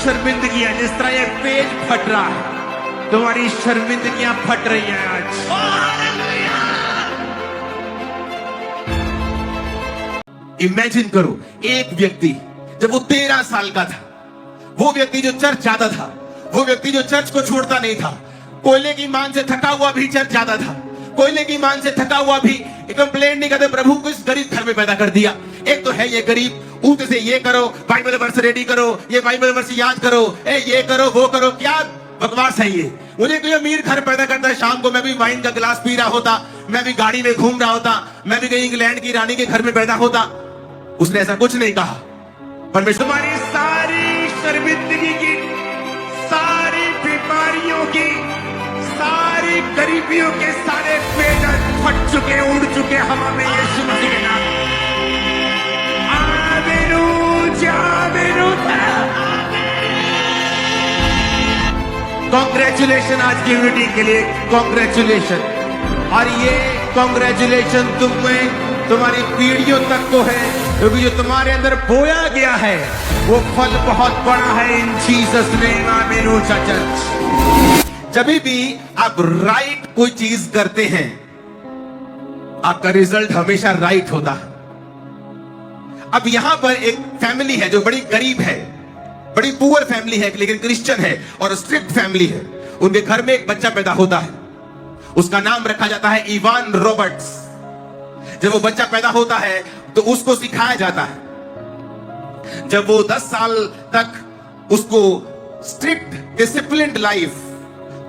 शर्मिंदगियां, जिस तरह ये पेज फट रहा है, तुम्हारी शर्मिंदगियां फट रही हैं आज। इमेजिन करो, एक व्यक्ति जब वो 13 साल का था, वो व्यक्ति जो चर्च जाता था, वो व्यक्ति जो चर्च को छोड़ता नहीं था, कोयले की मान से थका हुआ भी चर्च जाता था, कोयले की मान से थका हुआ भी कंप्लेंट नहीं करते, प्रभु को इस गरीब घर में पैदा कर दिया। एक तो है ये गरीब, ऊँट से ये करो, बाइबल वर्स रेडी करो, ये बाइबल वर्स याद करो, ये करो वो करो, क्या बकवास है ये। मुझे कोई अमीर घर पैदा करता है, शाम को मैं भी वाइन का गिलास पी रहा होता, मैं भी गाड़ी में घूम रहा होता, मैं भी कहीं इंग्लैंड की रानी के घर में पैदा होता। उसने ऐसा कुछ नहीं कहा। परमेश्वर तुम्हारी सारी शर्मिंदगी की, सारी बीमारियों की, सारी गरीबियों के सारे पेड़ फट चुके, उड़ चुके हवा में, यीशु मसीह के नाम। कांग्रेचुलेशन आज की यूनिटी के लिए, कांग्रेचुलेशन। और ये कांग्रेचुलेशन तुम्हें तुम्हारी पीढ़ियों तक को है, क्योंकि जो तुम्हारे अंदर बोया गया है वो फल बहुत बड़ा है। इन जीसस नेम, आमीन। चर्च, जब भी आप राइट कोई चीज करते हैं, आपका रिजल्ट हमेशा राइट होता है। अब यहां पर एक फैमिली है जो बड़ी गरीब है, बड़ी पुअर फैमिली है, लेकिन क्रिश्चियन है और स्ट्रिक्ट फैमिली है। उनके घर में एक बच्चा पैदा होता है, उसका नाम रखा जाता है इवान रॉबर्ट्स। जब वो बच्चा पैदा होता है तो उसको सिखाया जाता है, जब वो 10 साल तक उसको strict disciplined life,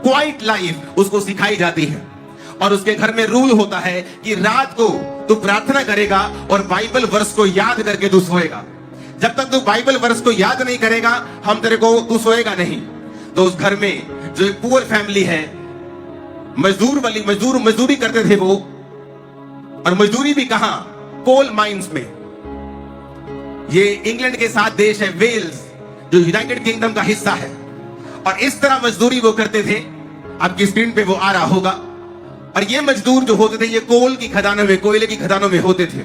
quite life उसको सिखाई जाती है। और उसके घर में रूल होता है कि रात को तू प्रार्थना करेगा और बाइबल वर्स को याद करके तू सोएगा। जब तक तू बाइबल वर्स को याद नहीं करेगा, हम तेरे को तू सोएगा नहीं। तो उस घर में जो एक पुअर फैमिली है, मजदूरी करते थे वो, और मजदूरी भी कहां, कोल माइंस में। ये इंग्लैंड के साथ देश है वेल्स, जो यूनाइटेड किंगडम का हिस्सा है। और इस तरह मजदूरी वो करते थे, आपकी स्क्रीन पे वो आ रहा होगा। और ये मजदूर जो होते थे, ये कोल की खदानों में, कोयले की खदानों में होते थे।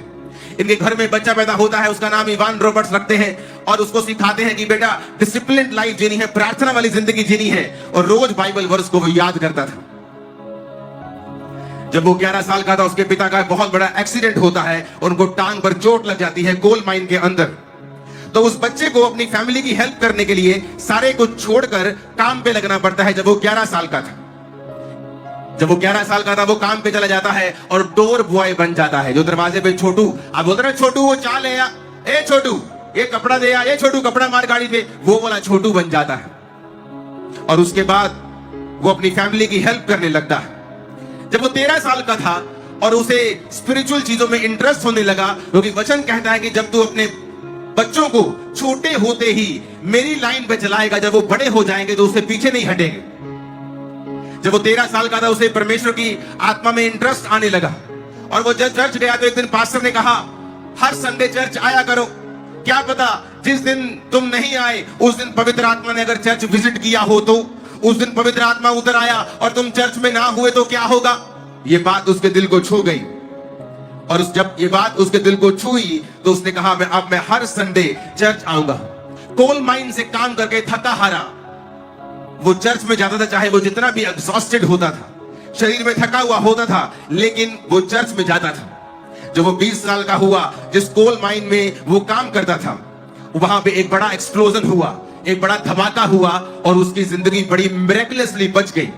इनके घर में बच्चा पैदा होता है, उसका नाम इवान रॉबर्ट्स रखते हैं और उसको सिखाते हैं कि बेटा डिसिप्लिन्ड लाइफ जीनी है, प्रार्थना वाली जिंदगी जीनी है। और रोज बाइबल वर्स को वो याद करता था। जब वो 11 साल का था, उसके पिता का बहुत बड़ा एक्सीडेंट होता है, उनको टांग पर चोट लग जाती है कोल माइन के अंदर। तो उस बच्चे को अपनी फैमिली की हेल्प करने के लिए सारे को छोड़कर काम पे लगना पड़ता है। जब वो 11 साल का था, वो काम पे चला जाता है और डोर बॉय बन जाता है। जो दरवाजे पे छोटू, आप बोलते ना छोटू वो चाल है, ए छोटू ये कपड़ा दे, या ए छोटू कपड़ा मार गाड़ी पे, वो वाला छोटू बन जाता है। और उसके बाद वो अपनी फैमिली की हेल्प करने लगता है। जब वो 13 साल का था और उसे स्पिरिचुअल चीजों में इंटरेस्ट होने लगा, क्योंकि वचन कहता है कि जब तू अपने बच्चों को छोटे होते ही मेरी लाइन पे चलाएगा, जब वो बड़े हो जाएंगे तो उससे पीछे नहीं हटेंगे। जब वो 13 साल का था, उसे परमेश्वर की आत्मा में इंटरेस्ट आने लगा और वो जब चर्च गया तो एक दिन पास्टर ने कहा, हर संडे चर्च आया करो, क्या पता जिस दिन तुम नहीं आए उस दिन पवित्र आत्मा ने अगर चर्च विजिट किया हो, तो उस दिन पवित्र आत्मा उतर आया और तुम चर्च में ना हुए तो क्या होगा। ये बात उसके दिल को छू गई और जब ये बात उसके दिल को छुई तो उसने कहा, अब मैं हर संडे चर्च आऊंगा। कोल माइन से काम करके थका हारा वो चर्च में जाता था, चाहे वो जितना भी एग्जॉस्टेड होता था, शरीर में थका हुआ होता था, लेकिन वो चर्च में जाता था। जब वो 20 साल का हुआ, जिस कोल माइन में वो काम करता था, वहां पे एक बड़ा एक्सप्लोजन हुआ, एक बड़ा धमाका हुआ और उसकी जिंदगी बड़ी मिरेकलसली बच गई।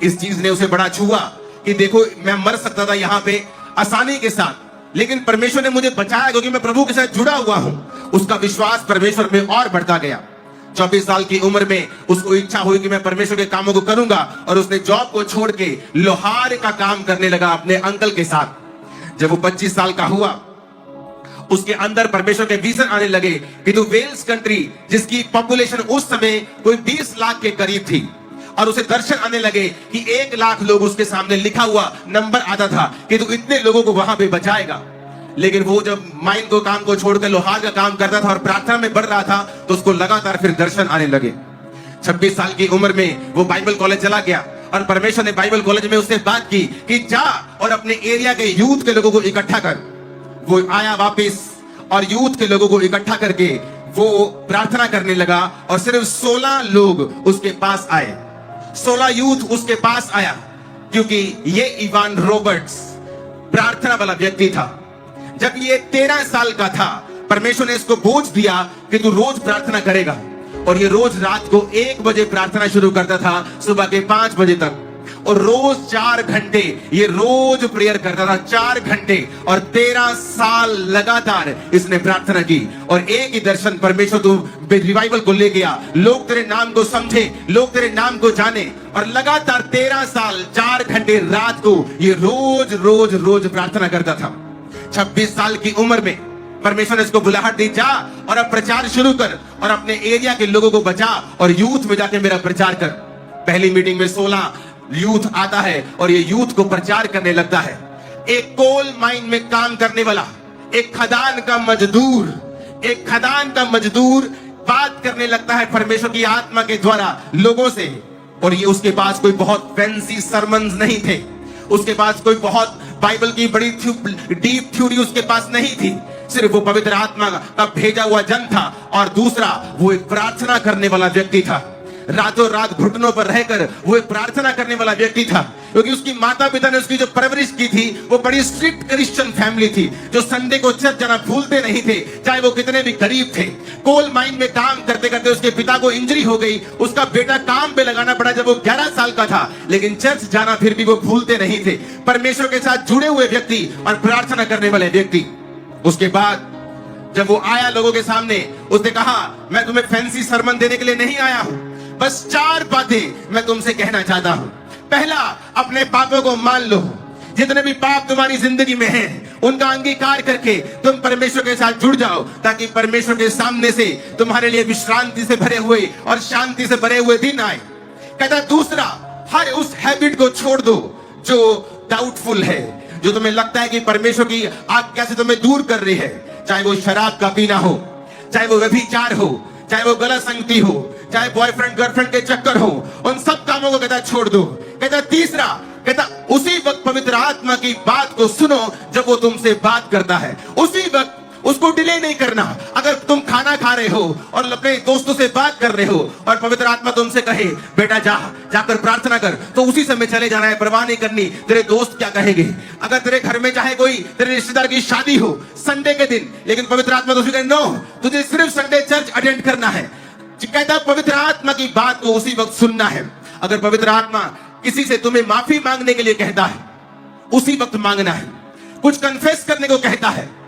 इस चीज ने उसे बड़ा छुआ कि देखो मैं मर सकता था यहाँ पे आसानी के साथ, लेकिन परमेश्वर ने मुझे बचाया क्योंकि मैं प्रभु के साथ जुड़ा हुआ हूं। उसका विश्वास परमेश्वर में और बढ़ता गया। 24 साल की उम्र में उसको इच्छा हुई कि मैं परमेश्वर के कामों को करूंगा और उसने जॉब को छोड़ के लोहार का काम करने लगा अपने अंकल के साथ। जब वो 25 साल का हुआ, उसके अंदर परमेश्वर के विजन आने लगे कि तो वेल्स कंट्री, जिसकी पॉपुलेशन उस समय कोई 20 लाख के करीब थी, और उसे दर्शन आने लगे कि 1 लाख लोग उसके सामने लिखा हुआ नंबर आता था कि तू इतने लोगों को वहां पे बचाएगा। लेकिन वो जब माइन को काम को छोड़कर लोहार का काम करता था और प्रार्थना में बढ़ रहा था, तो उसको लगातार फिर दर्शन आने लगे। 26 साल की उम्र में वो बाइबल कॉलेज चला गया और परमेश्वर ने बाइबल कॉलेज में उससे बात की कि जा और अपने एरिया के यूथ के लोगों को इकट्ठा कर। वो आया वापस और यूथ के लोगों को इकट्ठा करके वो प्रार्थना करने लगा और सिर्फ 16 लोग उसके पास आए, 16 यूथ उसके पास आया, क्योंकि ये इवान रॉबर्ट्स प्रार्थना वाला व्यक्ति था। जब ये 13 साल का था, परमेश्वर ने इसको बोझ दिया कि तू रोज प्रार्थना करेगा, और ये रोज रात को 1 बजे प्रार्थना शुरू करता था, सुबह के 5 बजे तक, और रोज 4 घंटे ये रोज प्रेयर करता था, 4 घंटे, और 13 साल लगातार इसने प्रार्थना की। और एक ही दर्शन, परमेश्वर तू रिवाइवल को ले गया, लोग तेरे नाम को समझे, लोग तेरे नाम को जाने, और लगातार 13 साल 4 घंटे रात को ये रोज रोज रोज प्रार्थना करता था। 26 साल की उम्र में परमेश्वर ने इसको बुलाहट दी, जा और अब प्रचार शुरू कर, और अपने एरिया के लोगों को बचा, और यूथ में जाके मेरा प्रचार कर। पहली मीटिंग में 16 यूथ आता है और ये यूथ को प्रचार करने लगता है। एक कोल माइन में काम करने वाला, एक खदान का मजदूर बात करने लगता है परमेश्वर की आत्मा के द्वारा लोगों से। और ये उसके पास कोई बहुत फैंसी सरमन्स नहीं थे, उसके पास कोई बहुत बाइबल की बड़ी डीप थ्योरी उसके पास नहीं थी, सिर्फ वो पवित्र आत्मा का भेजा हुआ जन था। और दूसरा, वो एक प्रार्थना करने वाला व्यक्ति था। रातों रात घुटनों पर रहकर वो एक प्रार्थना करने वाला व्यक्ति था, क्योंकि उसकी माता पिता ने उसकी जो परवरिश की थी वो बड़ी स्ट्रिक्ट क्रिश्चियन फैमिली थी, जो संडे को चर्च जाना भूलते नहीं थे, चाहे वो कितने भी गरीब थे। कोल माइन में काम करते करते उसके पिता को इंजरी हो गई, उसका बेटा काम पे लगाना पड़ा जब वो 11 साल का था, लेकिन चर्च जाना फिर भी वो भूलते नहीं थे। परमेश्वर के साथ जुड़े हुए व्यक्ति और प्रार्थना करने वाले व्यक्ति। उसके बाद जब वो आया लोगों के सामने, उसने कहा, मैं तुम्हें फैंसी सरमन देने के लिए नहीं आया हूं, बस 4 बातें मैं तुमसे कहना चाहता हूं। पहला, अपने पापों को मान लो। जितने भी पाप तुम्हारी जिंदगी में हैं, उनका अंगीकार करके तुम परमेश्वर के साथ जुड़ जाओ, ताकि परमेश्वर के सामने से तुम्हारे लिए विश्रांति से भरे हुए और शांति से भरे हुए दिन आए। कहता दूसरा, हर उस हैबिट को छोड़ दो जो डाउटफुल है, जो तुम्हें लगता है कि परमेश्वर की आज्ञा से तुम्हें दूर कर रही है, चाहे वो शराब का पीना हो, चाहे वो व्यभिचार हो, चाहे वो गलत संगति हो, चाहे बॉयफ्रेंड गर्लफ्रेंड के चक्कर हो, उन सब कामों को कहता छोड़ दो। कहता तीसरा, कहता उसी वक्त पवित्र आत्मा की बात को सुनो जब वो तुमसे बात करता है, उसी वक्त उसको डिले नहीं करना। अगर तुम खाना खा रहे हो और अपने दोस्तों से बात कर रहे हो और पवित्र आत्मा तुमसे कहे बेटा जाकर प्रार्थना कर, तो उसी समय चले जाना है, परवाह नहीं करनी तेरे दोस्त क्या कहेंगे। अगर तेरे घर में चाहे कोई तेरे रिश्तेदार की शादी हो संडे के दिन, लेकिन पवित्र आत्मा तो कहे नो, तुझे सिर्फ संडे चर्च अटेंड करना है। कहता पवित्र आत्मा की बात को उसी वक्त सुनना है। अगर पवित्र आत्मा किसी से तुम्हें माफी मांगने के लिए कहता है, उसी वक्त मांगना है। कुछ कन्फेस करने को कहता है,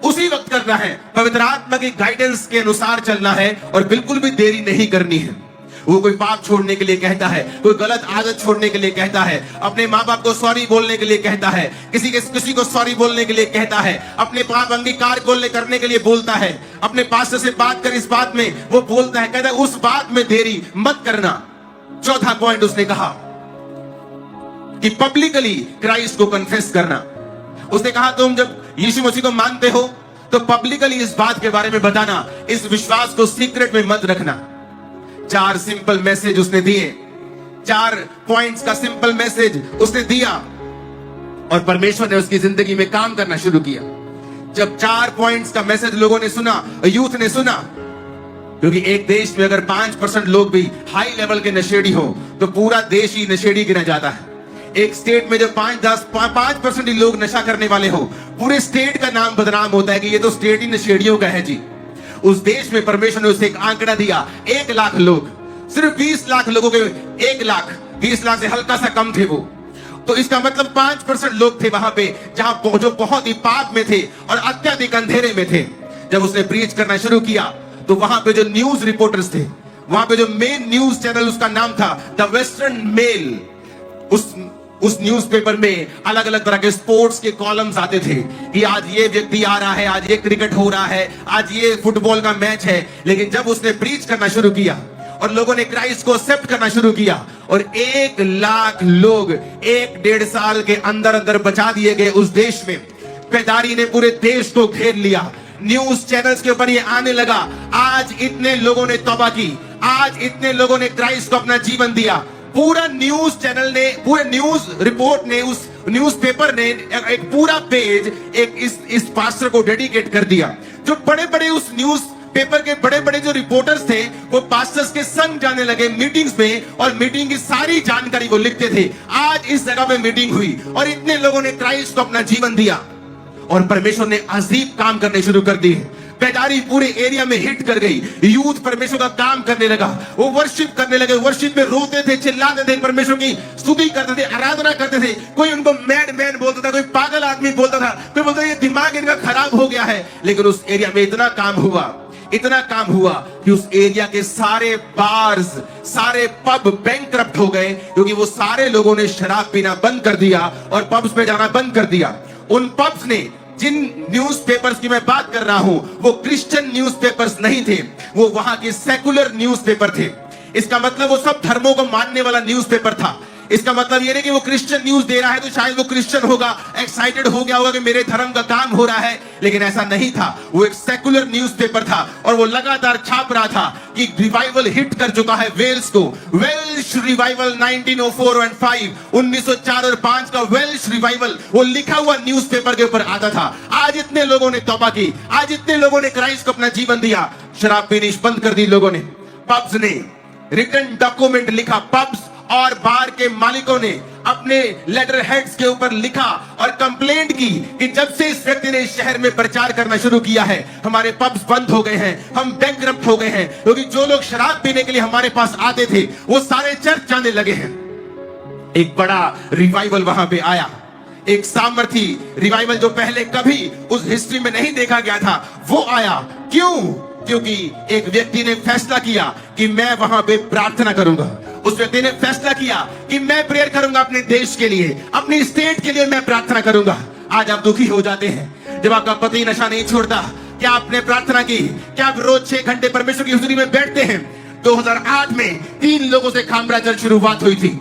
उसी वक्त करना है। पवित्र आत्मा की गाइडेंस के अनुसार चलना है और बिल्कुल भी देरी नहीं करनी है। वो कोई पाप छोड़ने के लिए कहता है, कोई गलत आदत छोड़ने के लिए कहता है, अपने माँ बाप को सॉरी बोलने के लिए कहता है, किसी को सॉरी बोलने के लिए कहता है, अपने पाप अंगीकार करने के लिए बोलता है, अपने पास्टर से बात कर इस बात में वो बोलता है। कहता है उस बात में देरी मत करना। चौथा पॉइंट उसने कहा कि पब्लिकली क्राइस्ट को कन्फेस करना। उसने कहा तुम जब यीशु मसीह को मानते हो तो पब्लिकली इस बात के बारे में बताना, इस विश्वास को सीक्रेट में मत रखना। 4 सिंपल मैसेज उसने दिए, 4 पॉइंट्स का सिंपल मैसेज उसने दिया, और परमेश्वर ने उसकी जिंदगी में काम करना शुरू किया। जब 4 पॉइंट्स का मैसेज लोगों ने सुना, यूथ ने सुना, क्योंकि एक देश में अगर 5% लोग भी हाई लेवल के नशेड़ी हो तो पूरा देश ही नशेड़ी गिना जाता है। एक स्टेट में जब 5% ही लोग नशा करने वाले हो, पूरे स्टेट का नाम बदनाम होता है कि ये तो स्टेट ही नशेड़ियों का है जी। उस देश में परमेश्वर ने उसे एक आंकड़ा दिया, 1 लाख लोग, सिर्फ 20 लाख लोगों के 1 लाख, 20 लाख से हल्का सा कम थे वो। तो इसका मतलब 5% लोग थे वहां पे जहां जो बहुत ही पाप में थे और अत्यधिक अंधेरे में थे। जब उसने प्रीच करना शुरू किया तो वहां पे जो न्यूज रिपोर्टर्स थे, वहां पे जो मेन न्यूज चैनल उसका नाम था द वेस्टर्न मेल, उस न्यूज़पेपर में अलग अलग तरह के स्पोर्ट्स के कॉलम्स आते थे कि आज ये व्यक्ति आ रहा है, आज ये क्रिकेट हो रहा है, आज ये फुटबॉल का मैच है। लेकिन जब उसने प्रीच करना शुरू किया और लोगों ने क्राइस्ट को एक्सेप्ट करना शुरू किया और 1 लाख लोग 1-1.5 साल के अंदर अंदर बचा दिए गए उस देश में। बेदारी ने पूरे देश को घेर लिया, न्यूज चैनल्स के ऊपर ये आने लगा, आज इतने लोगों ने तौबा की, आज इतने लोगों ने क्राइस्ट को अपना जीवन दिया। पूरा न्यूज चैनल ने, पूरे न्यूज रिपोर्ट ने, उस न्यूज़पेपर ने एक पूरा पेज इस पास्टर को डेडिकेट कर दिया। जो बड़े बड़े उस न्यूज पेपर के बड़े बड़े जो रिपोर्टर्स थे वो पास्टर्स के संग जाने लगे मीटिंग्स में, और मीटिंग की सारी जानकारी वो लिखते थे। आज इस जगह में मीटिंग हुई और इतने लोगों ने क्राइस्ट को अपना जीवन दिया और परमेश्वर ने अजीब काम करने शुरू कर दिए। बेदारी पूरे एरिया में हिट कर गई। यूथ परमेश्वर का काम करने लगा, वो वर्शिप करने लगे। वर्शिप में रोते थे, चिल्लाते थे, परमेश्वर की स्तुति करते थे, आराधना करते थे। कोई उनको मैड मैन बोलता था, कोई पागल आदमी बोलता था, कोई बोलता था ये दिमाग इनका खराब हो गया है। लेकिन उस एरिया में इतना काम हुआ कि उस एरिया के सारे बार्स, सारे पब बैंकरप्ट हो गए, क्योंकि वो सारे लोगों ने शराब पीना बंद कर दिया और पब्स में जाना बंद कर दिया। उन पब्स ने, जिन न्यूज़पेपर्स की मैं बात कर रहा हूं, वो क्रिश्चियन न्यूज़पेपर्स नहीं थे, वो वहां के सेकुलर न्यूज़पेपर थे। इसका मतलब वो सब धर्मों को मानने वाला न्यूज़पेपर था। इसका मतलब ये नहीं कि वो क्रिश्चियन न्यूज़ दे रहा है तो शायद वो क्रिश्चियन होगा, एक्साइटेड हो गया होगा कि मेरे धर्म का काम हो रहा है, लेकिन ऐसा नहीं था। वो एक सेकुलर न्यूज़पेपर था और वो लगातार छाप रहा था कि रिवाइवल हिट कर चुका है वेल्स को। वेल्श रिवाइवल 1904 और 5, 1904 और 5 का वेल्श रिवाइवल वो लिखा हुआ न्यूज़पेपर के ऊपर आता था। आज इतने लोगों ने तौबा की, आज इतने लोगों ने क्राइस्ट को अपना जीवन दिया। शराब पीनी बंद कर दी लोगों ने। पब्स ने रिटन डॉक्यूमेंट लिखा, पब्स और बार के मालिकों ने अपने लेटर हेड्स के ऊपर लिखा और कंप्लेंट की कि जब से इस व्यक्ति ने इस शहर में प्रचार करना शुरू किया है, हमारे पब्स बंद हो गए हैं, हम बैंकरप्ट हो गए हैं, क्योंकि जो लोग शराब पीने के लिए हमारे पास आते थे वो सारे चर्च जाने लगे हैं। एक बड़ा रिवाइवल वहां पे आया, एक सामर्थी रिवाइवल जो पहले कभी उस हिस्ट्री में नहीं देखा गया था, वो आया। क्यों? क्योंकि एक व्यक्ति ने फैसला किया कि मैं वहां पे प्रार्थना करूंगा। उस व्यक्ति ने फैसला किया कि मैं प्रेयर करूंगा अपने देश के लिए, अपनी स्टेट के लिए मैं प्रार्थना करूंगा। आज आप दुखी हो जाते हैं जब आपका पति नशा नहीं छोड़ता। क्या आपने प्रार्थना की? क्या आप रोज 6 घंटे परमेश्वर की हुजूरी में बैठते हैं? 2008 में 3 लोगों से खामरा चर्च शुरुआत हुई थी,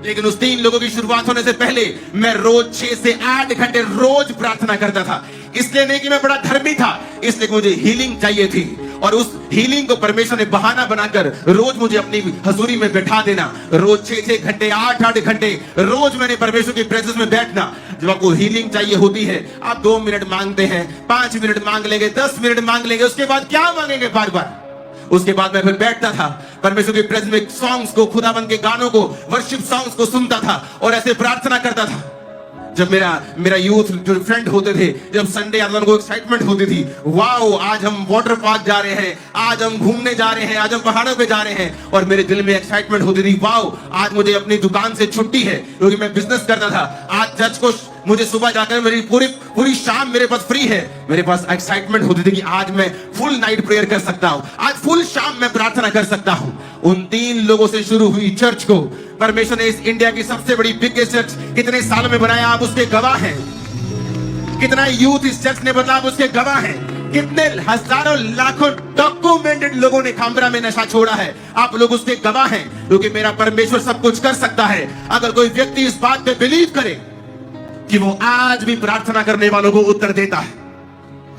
लेकिन उस 3 लोगों की शुरुआत होने से पहले मैं रोज 6 से 8 घंटे रोज प्रार्थना करता था। इसलिए नहीं कि मैं बड़ा धर्मी था, इसलिए मुझे हीलिंग चाहिए थी, और उस हीलिंग को परमेश्वर ने बहाना बनाकर रोज मुझे अपनी हजूरी में बैठा देना। रोज 6-6 घंटे, 8-8 घंटे रोज मैंने परमेश्वर की प्रेजेंस में बैठना। जब आपको हीलिंग चाहिए होती है, आप 2 मिनट मांगते हैं, 5 मिनट मांग लेंगे, 10 मिनट मांग लेंगे, उसके बाद क्या मांगेंगे बार बार? उसके बाद मैं फिर बैठता था परमेश्वर की प्रेजेंस में, सॉन्ग्स को, खुदाबंद के गानों को, वर्शिप सॉन्ग्स को सुनता था और ऐसे प्रार्थना करता था। जब मेरा यूथ जो फ्रेंड होते थे, जब संडे आता था उनको एक्साइटमेंट होती थी, वाओ आज हम वाटर पार्क जा रहे हैं, आज हम घूमने जा रहे हैं, आज हम पहाड़ों पे जा रहे हैं। और मेरे दिल में एक्साइटमेंट होती थी, वाओ आज मुझे अपनी दुकान से छुट्टी है, क्योंकि मैं बिजनेस करता था। आज जज को मुझे सुबह जाकर मेरी पूरी शाम मेरे पास फ्री है। मेरे पास एक्साइटमेंट होती थी कि आज मैं फुल नाइट प्रेयर कर सकता हूं, आज फुल शाम मैं प्रार्थना कर सकता हूं। उन 3 लोगों से शुरू हुई चर्च को परमेश्वर ने इस इंडिया की सबसे बड़ी बिगेस्ट चर्च कितने सालों में बनाया, आप उसके गवाह हैं। कितना यूथ इस चर्च ने बदला, आप उसके गवाह हैं। कितने हजारों लाखों डॉक्यूमेंटेड लोगों ने खामरा में नशा छोड़ा है, आप लोग उसके गवाह हैं। क्योंकि मेरा परमेश्वर सब कुछ कर सकता है अगर कोई व्यक्ति इस बात पे बिलीव करे कि वो आज भी प्रार्थना करने वालों को उत्तर देता है।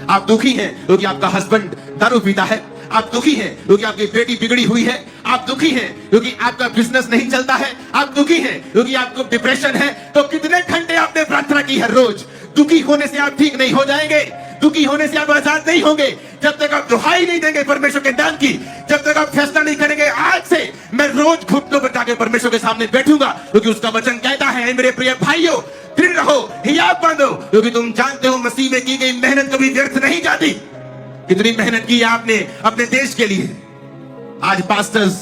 आप दुखी हैं क्योंकि आपका हस्बैंड दारू पीता है, आप दुखी हैं क्योंकि आपकी बेटी बिगड़ी हुई है, आप दुखी हैं क्योंकि आपका बिजनेस नहीं चलता है, आप दुखी हैं क्योंकि आपको डिप्रेशन है। तो कितने घंटे आपने प्रार्थना की है रोज? दुखी होने से आप ठीक नहीं हो जाएंगे, दुखी होने से आप आजाद नहीं होंगे जब तक आप दुहाई नहीं देंगे परमेश्वर के दान की, जब तक आप फैसला नहीं करेंगे आज से मैं रोज घुटनों पर जाके परमेश्वर के सामने बैठूंगा, क्योंकि उसका वचन कहता है मेरे प्रिय भाइयों दृढ़ रहो, हियाव बांधो, क्योंकि तुम जानते हो मसीह में की गई मेहनत कभी व्यर्थ नहीं जाती। कितनी मेहनत की आपने अपने देश के लिए। आज पास्टर्स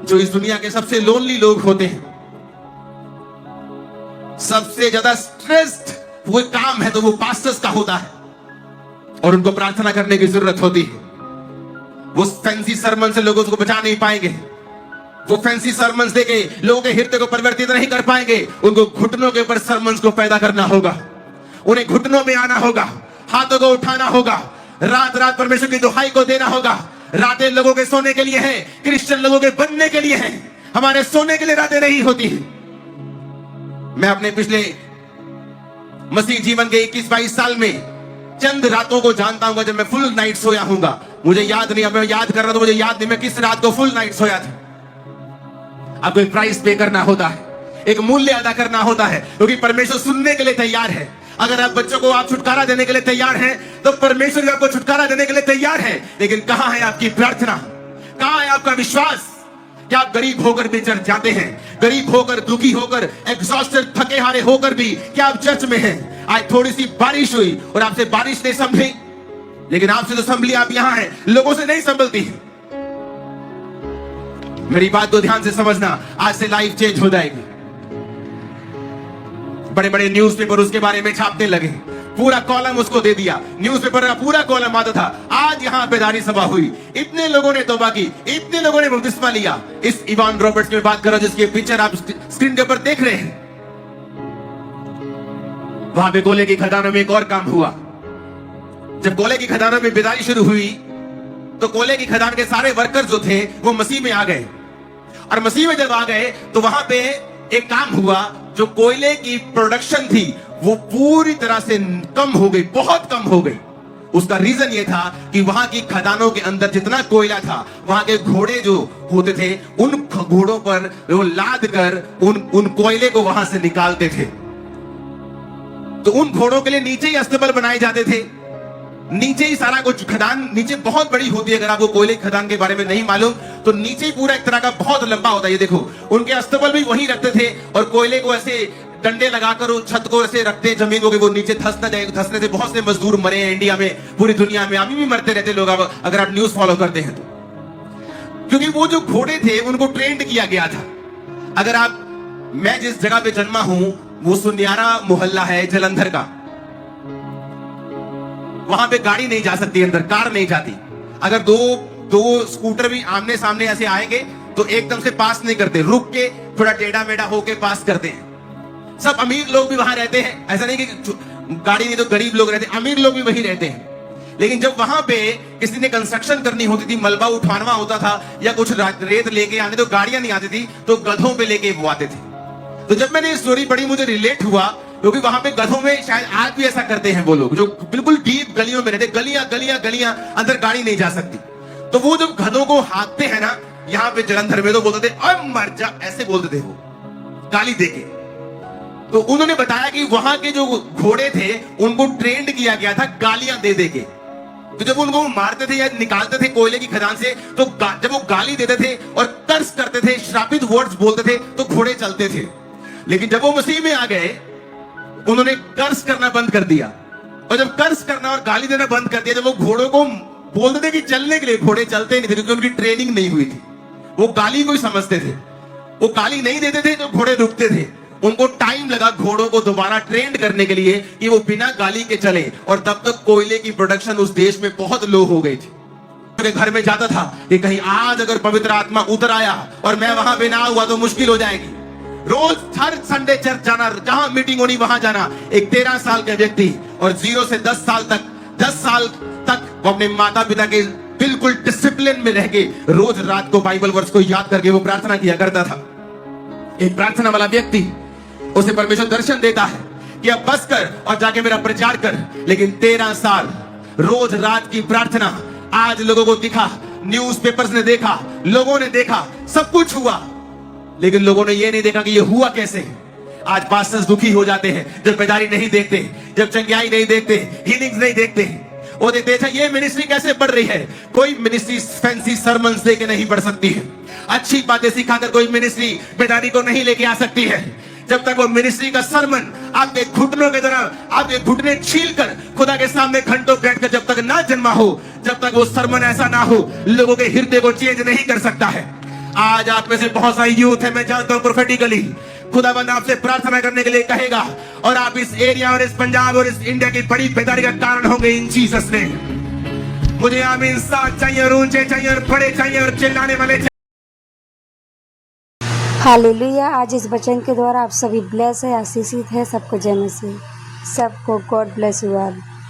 जो इस दुनिया के सबसे लोनली लोग होते हैं, सबसे ज्यादा स्ट्रेस्ड वो काम है तो वो पास्टर्स का होता है, और उनको प्रार्थना करने की जरूरत होती है। वो फैंसी सरमन से लोगों को बचा नहीं पाएंगे, वो फैंसी सरमन्स देके लोगों के हृदय को परिवर्तित नहीं कर पाएंगे। उनको घुटनों के ऊपर सरमन्स को पैदा करना होगा, उन्हें घुटनों में आना होगा, हाथों को उठाना होगा, रात रात परमेश्वर की दुहाई को देना होगा। रातें लोगों के सोने के लिए है, क्रिश्चियन लोगों के बनने के लिए है, हमारे सोने के लिए रातें नहीं होती। मैं अपने पिछले मसीह जीवन के 21-22 साल में चंद रातों को जानता हूं जब मैं फुल नाइट सोया हूंगा। मुझे याद नहीं, अब मैं याद कर रहा था, मुझे याद नहीं मैं किस रात को फुल नाइट सोया था। आपको एक प्राइस पे करना होता है, एक मूल्य अदा करना होता है, क्योंकि परमेश्वर सुनने के लिए तैयार है। अगर आप बच्चों को आप छुटकारा देने के लिए तैयार हैं, तो परमेश्वर भी आपको छुटकारा देने के लिए तैयार है। लेकिन कहां है आपकी प्रार्थना, कहां है आपका विश्वास? क्या आप गरीब होकर भी चर्च जाते हैं? गरीब होकर, दुखी होकर, एग्जॉस्टेड, थके हारे होकर भी क्या आप चर्च में हैं? आज थोड़ी सी बारिश हुई और आपसे बारिश नहीं संभली, लेकिन आपसे तो संभली, आप यहां हैं, लोगों से नहीं संभलती। मेरी बात को ध्यान से समझना, आज से लाइफ चेंज हो जाएगी। बड़े बड़े न्यूज़पेपर उसके बारे में छापने लगे, पूरा कॉलम उसको दे दिया, न्यूज़पेपर का पूरा कॉलम आता था। आज यहां बेदारी सभा हुई, इतने लोगों ने तौबा की, इतने लोगों ने बपतिस्मा लिया। इस इवान रॉबर्ट्स की बात करो, जिसकी पिक्चर आप स्क्रीन के ऊपर देख रहे हैं। वहां पे कोयले की खदानों में एक और काम हुआ। जब कोयले की खदानों में बेदारी शुरू हुई, तो कोयले की खदान के सारे वर्कर जो थे वो मसीह में आ गए, और मसीह में जब आ गए तो वहां पे एक काम हुआ, जो कोयले की प्रोडक्शन थी वो पूरी तरह से कम हो गई, बहुत कम हो गई। उसका रीजन ये था कि वहां की खदानों के अंदर जितना कोयला था, वहां के घोड़े जो होते थे, उन घोड़ों पर वो लाद कर उन कोयले को वहां से निकालते थे। तो उन घोड़ों के लिए नीचे ही अस्तबल बनाए जाते थे, नीचे ही सारा कुछ। खदान नीचे बहुत बड़ी होती है, अगर आपको कोयले की खदान के बारे में नहीं मालूम तो नीचे ही पूरा एक तरह का बहुत लंबा होता है। ये देखो, उनके अस्तबल भी वहीं रखते थे, और कोयले को ऐसे डंडे लगाकर उस छत को ऐसे रखते जमीन को कि वो नीचे धंस ना जाए। धंसने से बहुत से मजदूर मरे हैं इंडिया में, पूरी दुनिया में अभी भी मरते रहते लोग, अगर आप न्यूज फॉलो करते हैं तो। क्योंकि वो जो घोड़े थे उनको ट्रेंड किया गया था। अगर आप, मैं जिस जगह पे जन्मा हूं वो सुनियारा मोहल्ला है जलंधर का, वहां पे गाड़ी नहीं जा सकती अंदर, कार नहीं जाती। अगर दो स्कूटर भी आमने सामने ऐसे आएंगे तो एकदम से पास नहीं करते, रुक के थोड़ा टेढ़ा मेढ़ा होके पास करते हैं। सब अमीर लोग भी वहां रहते हैं, ऐसा नहीं कि गाड़ी नहीं तो गरीब लोग रहते हैं, अमीर लोग भी वहीं रहते हैं। लेकिन जब वहां पे किसी ने कंस्ट्रक्शन करनी होती थी, मलबा उठाना होता था या कुछ रेत लेके आने, तो गाड़ियां नहीं आती थी, तो गधों पे लेके वो आते थे। तो जब मैंने ये स्टोरी पढ़ी मुझे रिलेट हुआ, क्योंकि वहां पे गधों में शायद आज भी ऐसा करते हैं वो लोग, जो बिल्कुल डीप गलियों में रहते, गलियां अंदर गाड़ी नहीं जा सकती। तो वो जब गधों को हाँकते हैं ना, यहाँ पे जलंधर में तो बोलते थे अब मर जा, ऐसे बोलते थे वो, गाली देके। तो उन्होंने बताया कि वहां के जो घोड़े थे उनको ट्रेंड किया गया था गालियां दे दे के। तो जब उनको मारते थे या निकालते थे कोयले की खदान से, तो जब वो गाली देते थे और कर्स करते थे, श्रापित वर्ड्स बोलते थे, तो घोड़े चलते थे। लेकिन जब वो मसीह में आ गए, उन्होंने कर्स करना बंद कर दिया। और जब कर्स करना और गाली देना बंद कर दिया, जब वो घोड़ों को बोलते थे कि चलने के लिए, घोड़े चलते नहीं थे, क्योंकि उनकी ट्रेनिंग नहीं हुई थी। वो गाली को ही समझते थे, वो गाली नहीं देते थे तो घोड़े रुकते थे। उनको टाइम लगा घोड़ों को दोबारा ट्रेंड करने के लिए कि वो बिना गाली के चले, और तब तक कोयले की प्रोडक्शन उस देश में बहुत लो हो गई थी। मेरे घर में जाता था कि कहीं आज अगर पवित्र आत्मा उतर आया और मैं वहां पे ना हुआ तो मुश्किल हो जाएगी। रोज हर संडे चर्च जाना, जहां मीटिंग होनी वहां जाना। एक 13 साल का व्यक्ति, और 0 से 10 साल तक वो अपने माता पिता के बिल्कुल डिसिप्लिन में रह के रोज रात को बाइबल वर्स को याद करके वो प्रार्थना किया करता था। एक प्रार्थना वाला व्यक्ति, उसे परमेश्वर दर्शन देता है कि अब बस कर और जाके मेरा प्रचार कर। लेकिन 13 साल रोज रात की प्रार्थना, आज लोगों को दिखा, न्यूज़पेपर्स ने देखा, लोगों ने देखा, सब कुछ हुआ, लेकिन लोगों ने ये नहीं देखा कि ये हुआ कैसे। आज पास्टर्स दुखी हो जाते हैं जब बेदारी नहीं देखते, जब चंगाई नहीं देखते, हीलिंग्स नहीं देखते। वो देखते हैं ये मिनिस्ट्री कैसे बढ़ रही है। कोई मिनिस्ट्री फैंसी सरमन्स देके नहीं बढ़ सकती है, अच्छी बातें सिखाकर कोई मिनिस्ट्री बेदारी को नहीं लेके आ सकती है। जब तक वो मिनिस्ट्री का सरमन आपके घुटनों के तरह, आपके घुटने छील कर खुदा के सामने घंटों बैठकर जब तक ना जन्मा हो, जब तक वो सरमन ऐसा ना हो, लोगों के हृदय को चेंज नहीं कर सकता है। आज आप में से बहुत सारी यूथ है, मैं जानता हूं प्रोफेटिकली खुदाबंद आपसे प्रार्थना करने के लिए कहेगा, और आप इस एरिया और इस पंजाब और इस इंडिया की बड़ी बेदारी का कारण होंगे इन जीसस ने। मुझे आमीन साथ चाहिए, और ऊंचे चाहिए, और बड़े चाहिए, और चिल्लाने वाले चाहिए। हालेलुया। आज इस वचन के द्वारा आप सभी ब्लेस है, आशीषित है। सबको जय मसीह, सबको गॉड ब्लेस यू ऑल।